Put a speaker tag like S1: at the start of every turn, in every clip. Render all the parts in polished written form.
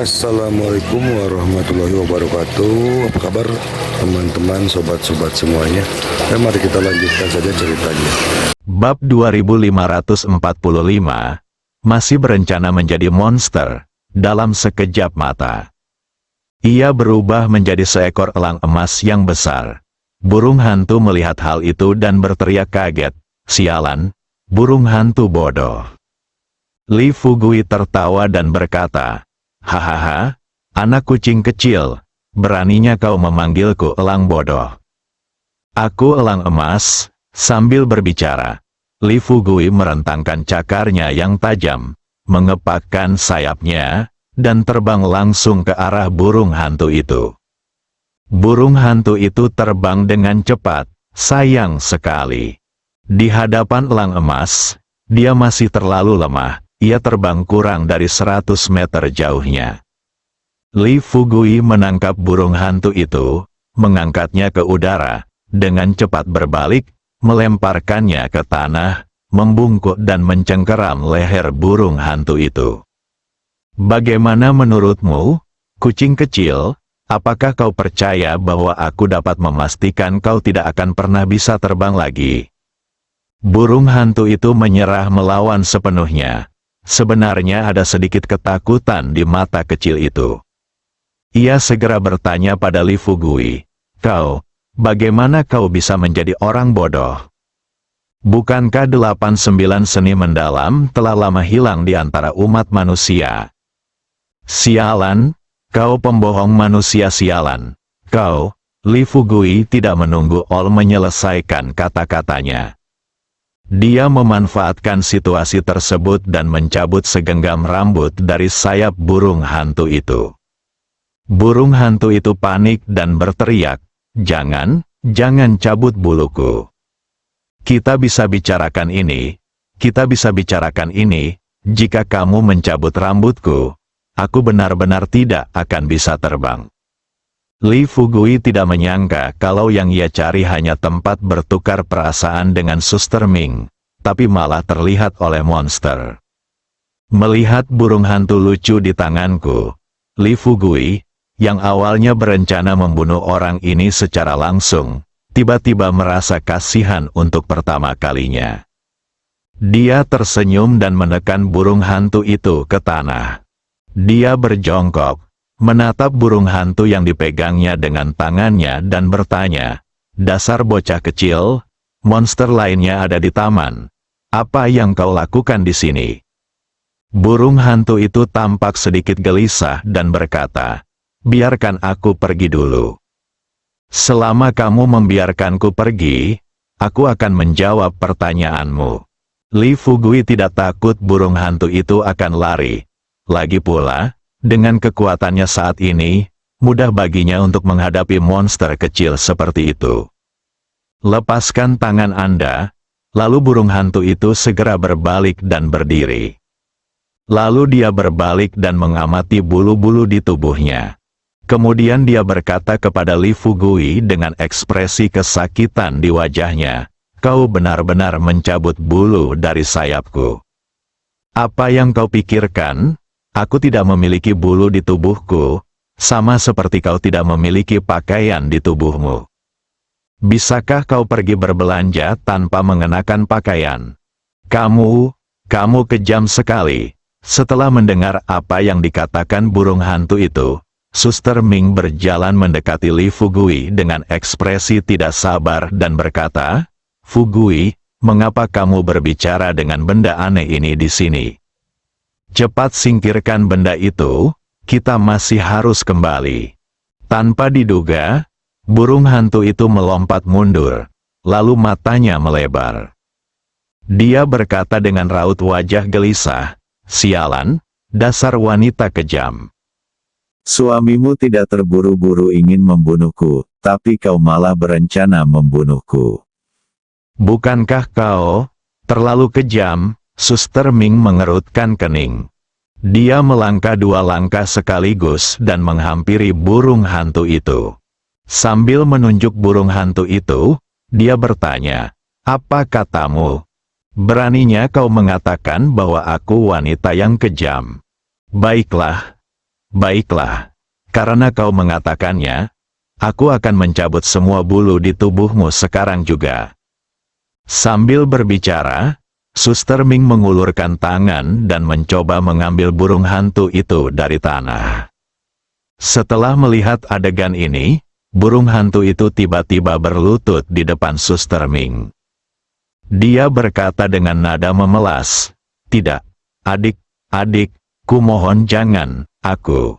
S1: Assalamualaikum warahmatullahi wabarakatuh. Apa kabar teman-teman, sobat-sobat semuanya? Mari kita lanjutkan saja ceritanya.
S2: Bab 2545, masih berencana menjadi monster dalam sekejap mata. Ia berubah menjadi seekor elang emas yang besar. Burung hantu melihat hal itu dan berteriak kaget, "Sialan, burung hantu bodoh." Li Fugui tertawa dan berkata, "Hahaha, anak kucing kecil, beraninya kau memanggilku elang bodoh. Aku elang emas." Sambil berbicara, Li Fugui merentangkan cakarnya yang tajam, mengepakkan sayapnya, dan terbang langsung ke arah burung hantu itu. Burung hantu itu terbang dengan cepat, sayang sekali. Di hadapan elang emas, dia masih terlalu lemah. Ia terbang kurang dari 100 meter jauhnya. Li Fugui menangkap burung hantu itu, mengangkatnya ke udara, dengan cepat berbalik, melemparkannya ke tanah, membungkuk dan mencengkeram leher burung hantu itu. "Bagaimana menurutmu, kucing kecil? Apakah kau percaya bahwa aku dapat memastikan kau tidak akan pernah bisa terbang lagi?" Burung hantu itu menyerah melawan sepenuhnya. Sebenarnya ada sedikit ketakutan di mata kecil itu. Ia segera bertanya pada Li Fugui, "Bagaimana kau bisa menjadi orang bodoh? Bukankah 89 seni mendalam telah lama hilang di antara umat manusia?" "Sialan, kau pembohong manusia sialan. Kau." Li Fugui tidak menunggu Ol menyelesaikan kata-katanya. Dia memanfaatkan situasi tersebut dan mencabut segenggam rambut dari sayap burung hantu itu. Burung hantu itu panik dan berteriak, Jangan cabut buluku. Kita bisa bicarakan ini, jika kamu mencabut rambutku, aku benar-benar tidak akan bisa terbang." Li Fugui tidak menyangka kalau yang ia cari hanya tempat bertukar perasaan dengan Suster Ming, tapi malah terlihat oleh monster. Melihat burung hantu lucu di tanganku, Li Fugui, yang awalnya berencana membunuh orang ini secara langsung, tiba-tiba merasa kasihan untuk pertama kalinya. Dia tersenyum dan menekan burung hantu itu ke tanah. Dia berjongkok, menatap burung hantu yang dipegangnya dengan tangannya dan bertanya, "Dasar bocah kecil, monster lainnya ada di taman. Apa yang kau lakukan di sini?" Burung hantu itu tampak sedikit gelisah dan berkata, "Biarkan aku pergi dulu." "Selama kamu membiarkanku pergi, aku akan menjawab pertanyaanmu." Li Fugui tidak takut burung hantu itu akan lari. Lagi pula, dengan kekuatannya saat ini, mudah baginya untuk menghadapi monster kecil seperti itu. "Lepaskan tangan Anda." Lalu burung hantu itu segera berbalik dan berdiri. Lalu dia berbalik dan mengamati bulu-bulu di tubuhnya. Kemudian dia berkata kepada Li Fugui dengan ekspresi kesakitan di wajahnya, "Kau benar-benar mencabut bulu dari sayapku. Apa yang kau pikirkan? Aku tidak memiliki bulu di tubuhku, sama seperti kau tidak memiliki pakaian di tubuhmu. Bisakah kau pergi berbelanja tanpa mengenakan pakaian? Kamu kejam sekali." Setelah mendengar apa yang dikatakan burung hantu itu, Suster Ming berjalan mendekati Li Fugui dengan ekspresi tidak sabar dan berkata, "Fugui, mengapa kamu berbicara dengan benda aneh ini di sini? Cepat singkirkan benda itu, kita masih harus kembali." Tanpa diduga, burung hantu itu melompat mundur, lalu matanya melebar. Dia berkata dengan raut wajah gelisah, "Sialan, dasar wanita kejam. Suamimu tidak terburu-buru ingin membunuhku, tapi kau malah berencana membunuhku. Bukankah kau terlalu kejam?" Suster Ming mengerutkan kening. Dia melangkah 2 langkah sekaligus dan menghampiri burung hantu itu. Sambil menunjuk burung hantu itu, dia bertanya, "Apa katamu? Beraninya kau mengatakan bahwa aku wanita yang kejam? Baiklah, Baiklah, karena kau mengatakannya, aku akan mencabut semua bulu di tubuhmu sekarang juga. Sambil berbicara, Suster Ming mengulurkan tangan dan mencoba mengambil burung hantu itu dari tanah. Setelah melihat adegan ini, burung hantu itu tiba-tiba berlutut di depan Suster Ming. Dia berkata dengan nada memelas, "Tidak, adik, kumohon jangan, aku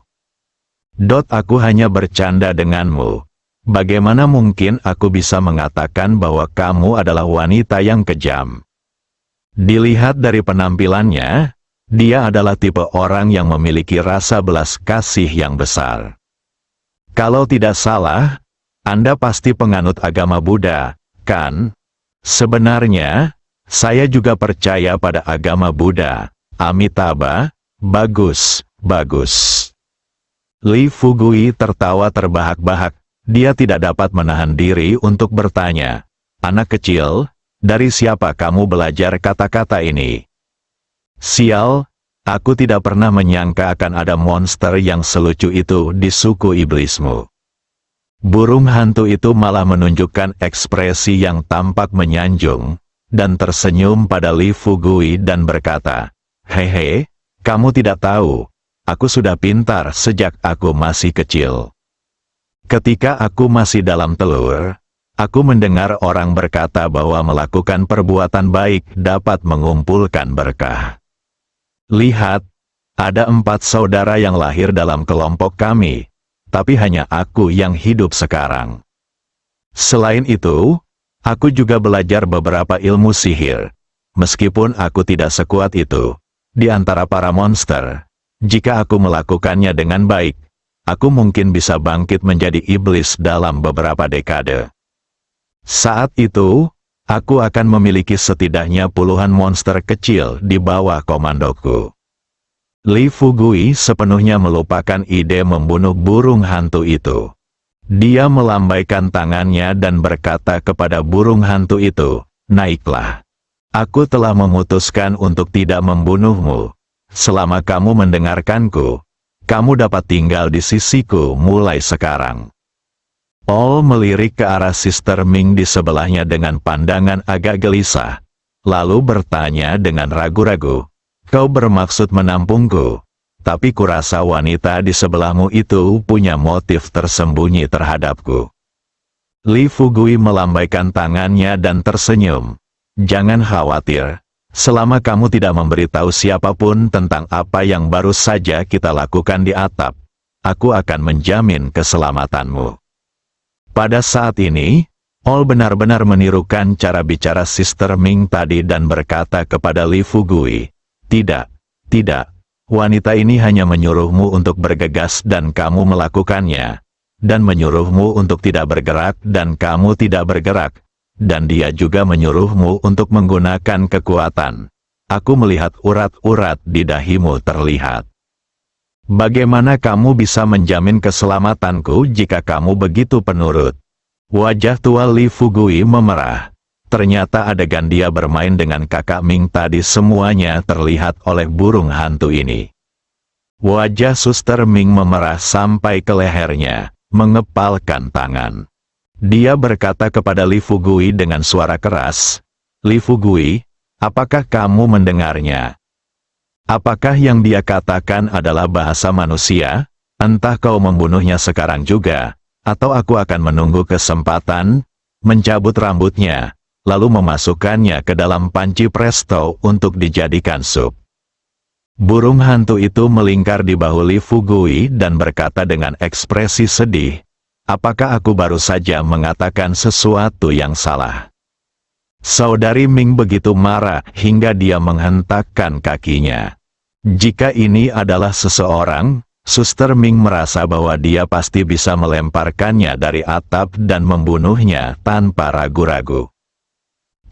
S2: hanya bercanda denganmu. Bagaimana mungkin aku bisa mengatakan bahwa kamu adalah wanita yang kejam?" Dilihat dari penampilannya, dia adalah tipe orang yang memiliki rasa belas kasih yang besar. Kalau tidak salah, Anda pasti penganut agama Buddha, kan? Sebenarnya, saya juga percaya pada agama Buddha. Amitabha, bagus. Li Fugui tertawa terbahak-bahak. Dia tidak dapat menahan diri untuk bertanya, "Anak kecil, dari siapa kamu belajar kata-kata ini?" Sial, aku tidak pernah menyangka akan ada monster yang selucu itu di suku iblismu. Burung hantu itu malah menunjukkan ekspresi yang tampak menyanjung, dan tersenyum pada Li Fugui dan berkata, "Hehe, kamu tidak tahu, aku sudah pintar sejak aku masih kecil. Ketika aku masih dalam telur, aku mendengar orang berkata bahwa melakukan perbuatan baik dapat mengumpulkan berkah. Lihat, ada 4 saudara yang lahir dalam kelompok kami, tapi hanya aku yang hidup sekarang. Selain itu, aku juga belajar beberapa ilmu sihir. Meskipun aku tidak sekuat itu di antara para monster, jika aku melakukannya dengan baik, aku mungkin bisa bangkit menjadi iblis dalam beberapa dekade. Saat itu, aku akan memiliki setidaknya puluhan monster kecil di bawah komandoku." Li Fugui sepenuhnya melupakan ide membunuh burung hantu itu. Dia melambaikan tangannya dan berkata kepada burung hantu itu, "Naiklah. Aku telah memutuskan untuk tidak membunuhmu. Selama kamu mendengarkanku, kamu dapat tinggal di sisiku mulai sekarang." All melirik ke arah Sister Ming di sebelahnya dengan pandangan agak gelisah, lalu bertanya dengan ragu-ragu, "Kau bermaksud menampungku, tapi kurasa wanita di sebelahmu itu punya motif tersembunyi terhadapku." Li Fugui melambaikan tangannya dan tersenyum. "Jangan khawatir, selama kamu tidak memberitahu siapapun tentang apa yang baru saja kita lakukan di atap, aku akan menjamin keselamatanmu." Pada saat ini, All benar-benar menirukan cara bicara Sister Ming tadi dan berkata kepada Li Fugui, Tidak, wanita ini hanya menyuruhmu untuk bergegas dan kamu melakukannya, dan menyuruhmu untuk tidak bergerak dan kamu tidak bergerak, dan dia juga menyuruhmu untuk menggunakan kekuatan. Aku melihat urat-urat di dahimu terlihat. Bagaimana kamu bisa menjamin keselamatanku jika kamu begitu penurut?" Wajah tua Li Fugui memerah. Ternyata adegan dia bermain dengan kakak Ming tadi semuanya terlihat oleh burung hantu ini. Wajah Suster Ming memerah sampai ke lehernya, mengepalkan tangan. Dia berkata kepada Li Fugui dengan suara keras, "Li Fugui, apakah kamu mendengarnya? Apakah yang dia katakan adalah bahasa manusia? Entah kau membunuhnya sekarang juga, atau aku akan menunggu kesempatan, mencabut rambutnya, lalu memasukkannya ke dalam panci presto untuk dijadikan sup." Burung hantu itu melingkar di bahu Li Fugui dan berkata dengan ekspresi sedih, "Apakah aku baru saja mengatakan sesuatu yang salah?" Saudari Ming begitu marah hingga dia menghentakkan kakinya. Jika ini adalah seseorang, Suster Ming merasa bahwa dia pasti bisa melemparkannya dari atap dan membunuhnya tanpa ragu-ragu.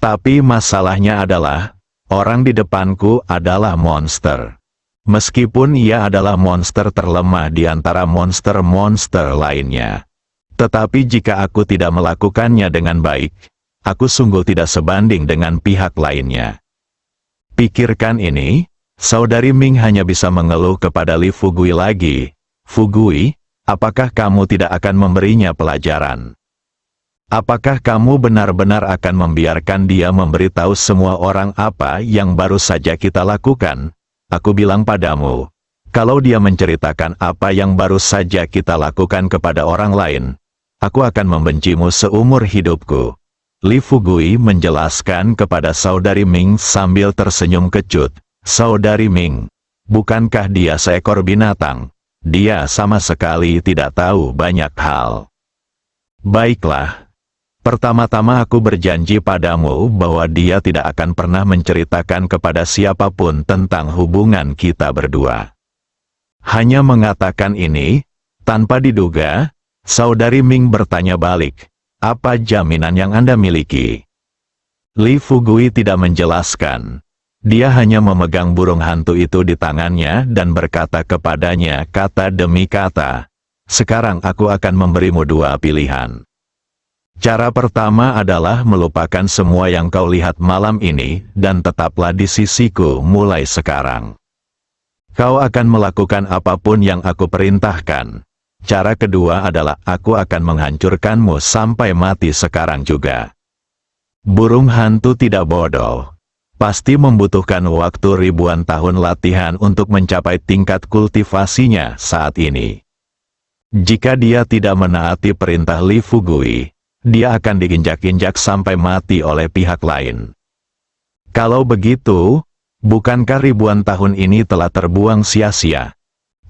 S2: Tapi masalahnya adalah, orang di depanku adalah monster. Meskipun ia adalah monster terlemah di antara monster-monster lainnya. Tetapi jika aku tidak melakukannya dengan baik, aku sungguh tidak sebanding dengan pihak lainnya. Pikirkan ini, Saudari Ming hanya bisa mengeluh kepada Li Fugui lagi, Fugui, apakah kamu tidak akan memberinya pelajaran? Apakah kamu benar-benar akan membiarkan dia memberitahu semua orang apa yang baru saja kita lakukan? Aku bilang padamu, kalau dia menceritakan apa yang baru saja kita lakukan kepada orang lain, aku akan membencimu seumur hidupku. Li Fugui menjelaskan kepada saudari Ming sambil tersenyum kecut. Saudari Ming, bukankah dia seekor binatang? Dia sama sekali tidak tahu banyak hal. Baiklah. Pertama-tama aku berjanji padamu bahwa dia tidak akan pernah menceritakan kepada siapapun tentang hubungan kita berdua. Hanya mengatakan ini, tanpa diduga, saudari Ming bertanya balik, apa jaminan yang Anda miliki? Li Fugui tidak menjelaskan. Dia hanya memegang burung hantu itu di tangannya dan berkata kepadanya kata demi kata, sekarang aku akan memberimu dua pilihan. Cara pertama adalah melupakan semua yang kau lihat malam ini dan tetaplah di sisiku mulai sekarang. Kau akan melakukan apapun yang aku perintahkan. Cara kedua adalah aku akan menghancurkanmu sampai mati sekarang juga. Burung hantu tidak bodoh. Pasti membutuhkan waktu ribuan tahun latihan untuk mencapai tingkat kultivasinya saat ini. Jika dia tidak menaati perintah Li Fugui, dia akan diinjak-injak sampai mati oleh pihak lain. Kalau begitu, bukankah ribuan tahun ini telah terbuang sia-sia?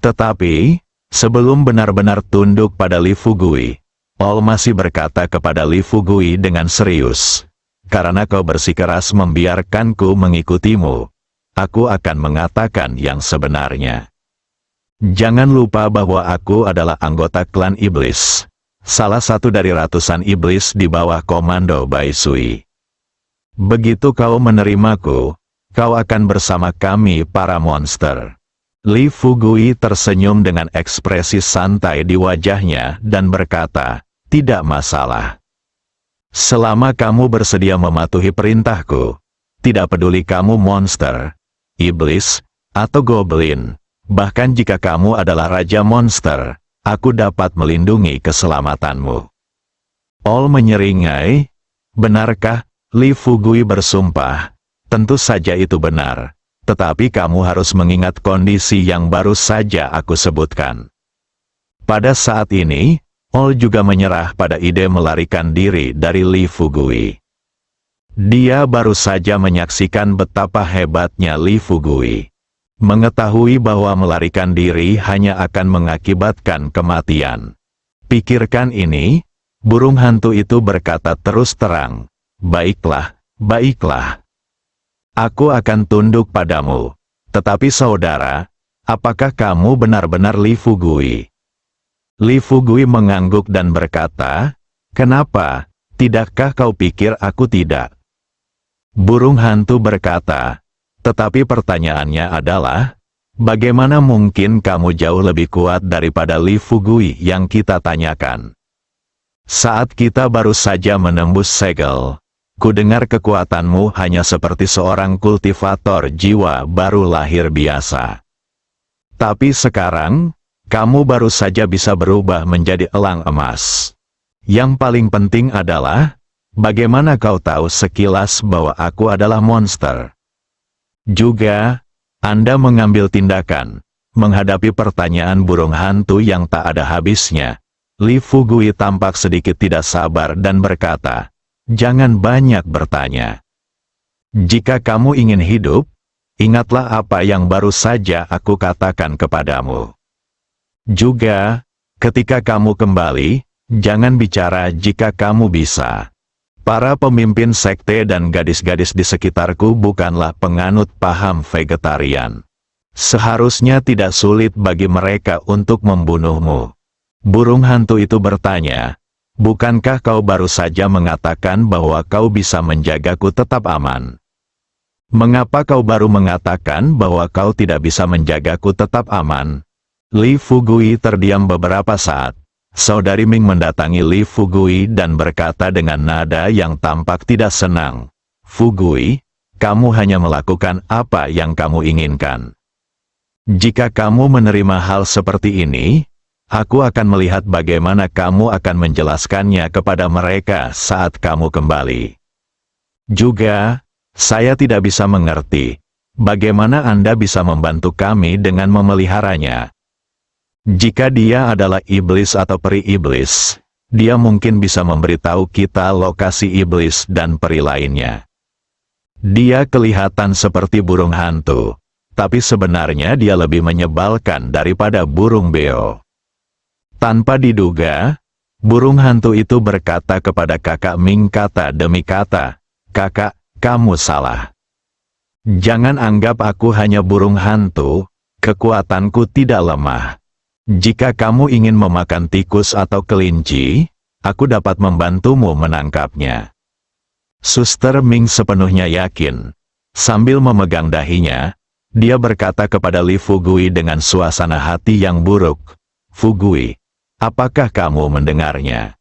S2: Tetapi, sebelum benar-benar tunduk pada Li Fugui, Paul masih berkata kepada Li Fugui dengan serius, karena kau bersikeras membiarkanku mengikutimu, aku akan mengatakan yang sebenarnya. Jangan lupa bahwa aku adalah anggota klan iblis. Salah satu dari ratusan iblis di bawah komando Bai Sui. Begitu kau menerimaku, kau akan bersama kami para monster. Li Fugui tersenyum dengan ekspresi santai di wajahnya dan berkata, tidak masalah. Selama kamu bersedia mematuhi perintahku, tidak peduli kamu monster, iblis, atau goblin, bahkan jika kamu adalah raja monster, aku dapat melindungi keselamatanmu. All menyeringai, benarkah? Li Fugui bersumpah, tentu saja itu benar, tetapi kamu harus mengingat kondisi yang baru saja aku sebutkan. Pada saat ini, All juga menyerah pada ide melarikan diri dari Li Fugui. Dia baru saja menyaksikan betapa hebatnya Li Fugui. Mengetahui bahwa melarikan diri hanya akan mengakibatkan kematian. Pikirkan ini, burung hantu itu berkata terus terang, baiklah, baiklah. Aku akan tunduk padamu. Tetapi saudara, apakah kamu benar-benar Li Fugui? Li Fugui mengangguk dan berkata, kenapa, tidakkah kau pikir aku tidak? Burung hantu berkata, tetapi pertanyaannya adalah, bagaimana mungkin kamu jauh lebih kuat daripada Li Fugui yang kita tanyakan? Saat kita baru saja menembus segel, ku dengar kekuatanmu hanya seperti seorang kultivator jiwa baru lahir biasa. Tapi sekarang, kamu baru saja bisa berubah menjadi elang emas. Yang paling penting adalah, bagaimana kau tahu sekilas bahwa aku adalah monster? Juga, Anda mengambil tindakan, menghadapi pertanyaan burung hantu yang tak ada habisnya. Li Fugui tampak sedikit tidak sabar dan berkata, jangan banyak bertanya. Jika kamu ingin hidup, ingatlah apa yang baru saja aku katakan kepadamu. Juga, ketika kamu kembali, jangan bicara jika kamu bisa. Para pemimpin sekte dan gadis-gadis di sekitarku bukanlah penganut paham vegetarian. Seharusnya tidak sulit bagi mereka untuk membunuhmu. Burung hantu itu bertanya, bukankah kau baru saja mengatakan bahwa kau bisa menjagaku tetap aman? Mengapa kau baru mengatakan bahwa kau tidak bisa menjagaku tetap aman? Li Fugui terdiam beberapa saat. Saudari Ming mendatangi Li Fugui dan berkata dengan nada yang tampak tidak senang. Fugui, kamu hanya melakukan apa yang kamu inginkan. Jika kamu menerima hal seperti ini, Aku akan melihat bagaimana kamu akan menjelaskannya kepada mereka saat kamu kembali. Juga, saya tidak bisa mengerti bagaimana Anda bisa membantu kami dengan memeliharanya. Jika dia adalah iblis atau peri iblis, dia mungkin bisa memberitahu kita lokasi iblis dan peri lainnya. Dia kelihatan seperti burung hantu, tapi sebenarnya dia lebih menyebalkan daripada burung beo. Tanpa diduga, burung hantu itu berkata kepada kakak Ming kata demi kata, "Kakak, kamu salah. Jangan anggap aku hanya burung hantu, kekuatanku tidak lemah. Jika kamu ingin memakan tikus atau kelinci, aku dapat membantumu menangkapnya." Suster Ming sepenuhnya yakin. Sambil memegang dahinya, dia berkata kepada Li Fugui dengan suasana hati yang buruk, "Fugui, apakah kamu mendengarnya?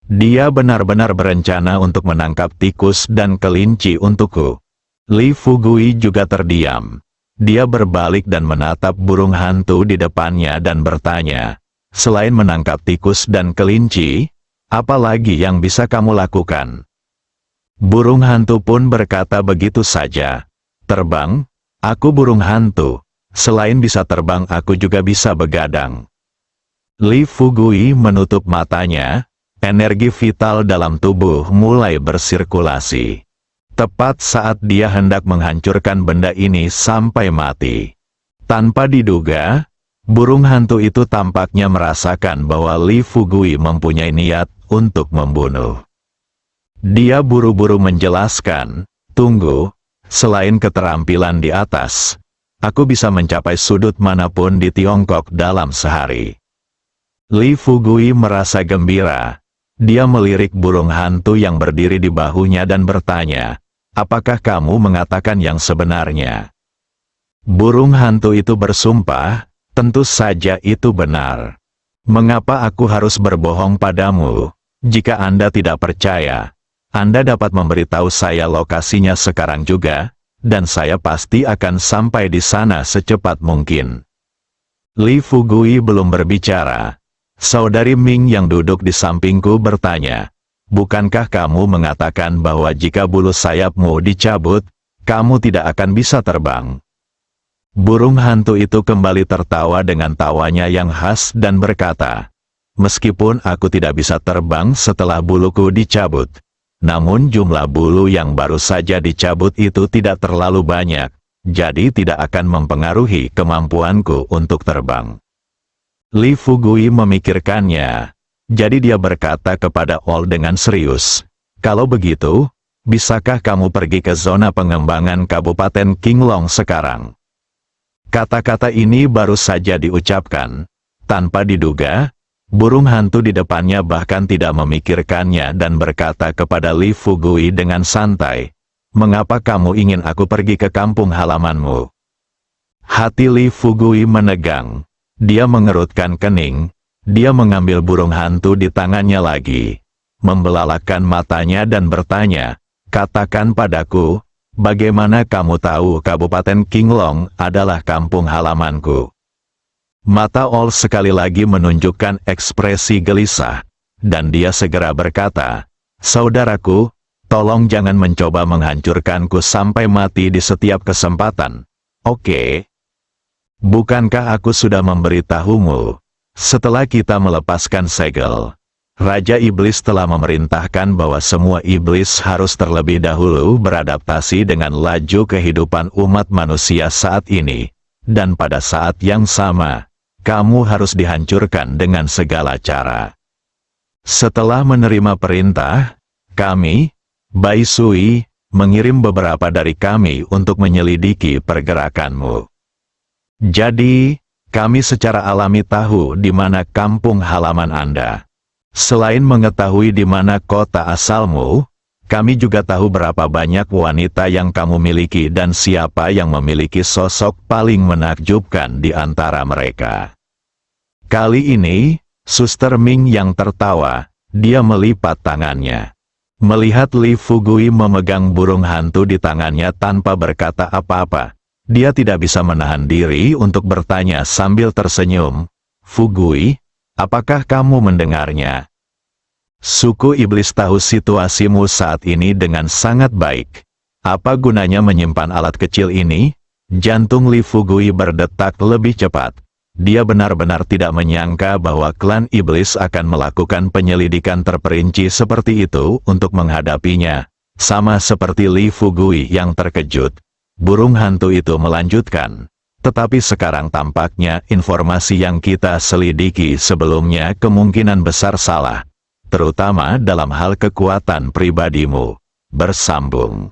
S2: Dia benar-benar berencana untuk menangkap tikus dan kelinci untukku." Li Fugui juga terdiam. Dia berbalik dan menatap burung hantu di depannya dan bertanya, "Selain menangkap tikus dan kelinci, apa lagi yang bisa kamu lakukan?" Burung hantu pun berkata begitu saja, "Terbang, aku burung hantu. Selain bisa terbang aku juga bisa begadang." Li Fugui menutup matanya, energi vital dalam tubuh mulai bersirkulasi. Tepat saat dia hendak menghancurkan benda ini sampai mati. Tanpa diduga, burung hantu itu tampaknya merasakan bahwa Li Fugui mempunyai niat untuk membunuh. Dia buru-buru menjelaskan, "Tunggu, selain keterampilan di atas, aku bisa mencapai sudut manapun di Tiongkok dalam sehari." Li Fugui merasa gembira. Dia melirik burung hantu yang berdiri di bahunya dan bertanya, "Apakah kamu mengatakan yang sebenarnya?" Burung hantu itu bersumpah, "Tentu saja itu benar. Mengapa aku harus berbohong padamu? Jika Anda tidak percaya, Anda dapat memberitahu saya lokasinya sekarang juga, dan saya pasti akan sampai di sana secepat mungkin." Li Fugui belum berbicara. Saudari Ming yang duduk di sampingku bertanya, "Bukankah kamu mengatakan bahwa jika bulu sayapmu dicabut, kamu tidak akan bisa terbang?" Burung hantu itu kembali tertawa dengan tawanya yang khas dan berkata, "Meskipun aku tidak bisa terbang setelah buluku dicabut, namun jumlah bulu yang baru saja dicabut itu tidak terlalu banyak, jadi tidak akan mempengaruhi kemampuanku untuk terbang." Li Fugui memikirkannya. Jadi dia berkata kepada Ol dengan serius, "Kalau begitu, bisakah kamu pergi ke zona pengembangan Kabupaten Qinglong sekarang?" Kata-kata ini baru saja diucapkan. Tanpa diduga, burung hantu di depannya bahkan tidak memikirkannya dan berkata kepada Li Fugui dengan santai, "Mengapa kamu ingin aku pergi ke kampung halamanmu?" Hati Li Fugui menegang. Dia mengerutkan kening. Dia mengambil burung hantu di tangannya lagi, membelalakan matanya dan bertanya, "Katakan padaku, bagaimana kamu tahu Kabupaten Qinglong adalah kampung halamanku?" Mata Ol sekali lagi menunjukkan ekspresi gelisah, dan dia segera berkata, "Saudaraku, tolong jangan mencoba menghancurkanku sampai mati di setiap kesempatan, oke? Bukankah aku sudah memberitahumu? Setelah kita melepaskan segel, Raja Iblis telah memerintahkan bahwa semua iblis harus terlebih dahulu beradaptasi dengan laju kehidupan umat manusia saat ini, dan pada saat yang sama, kamu harus dihancurkan dengan segala cara." Setelah menerima perintah, kami, Bai Sui, mengirim beberapa dari kami untuk menyelidiki pergerakanmu. Jadi, kami secara alami tahu di mana kampung halaman Anda. Selain mengetahui di mana kota asalmu, kami juga tahu berapa banyak wanita yang kamu miliki dan siapa yang memiliki sosok paling menakjubkan di antara mereka. Kali ini, Suster Ming yang tertawa, dia melipat tangannya. Melihat Li Fugui memegang burung hantu di tangannya tanpa berkata apa-apa, dia tidak bisa menahan diri untuk bertanya sambil tersenyum, Fugui, apakah kamu mendengarnya? Suku iblis tahu situasimu saat ini dengan sangat baik. Apa gunanya menyimpan alat kecil ini? Jantung Li Fugui berdetak lebih cepat. Dia benar-benar tidak menyangka bahwa klan iblis akan melakukan penyelidikan terperinci seperti itu untuk menghadapinya. Sama seperti Li Fugui yang terkejut. Burung hantu itu melanjutkan. Tetapi sekarang tampaknya informasi yang kita selidiki sebelumnya kemungkinan besar salah. Terutama dalam hal kekuatan pribadimu. Bersambung.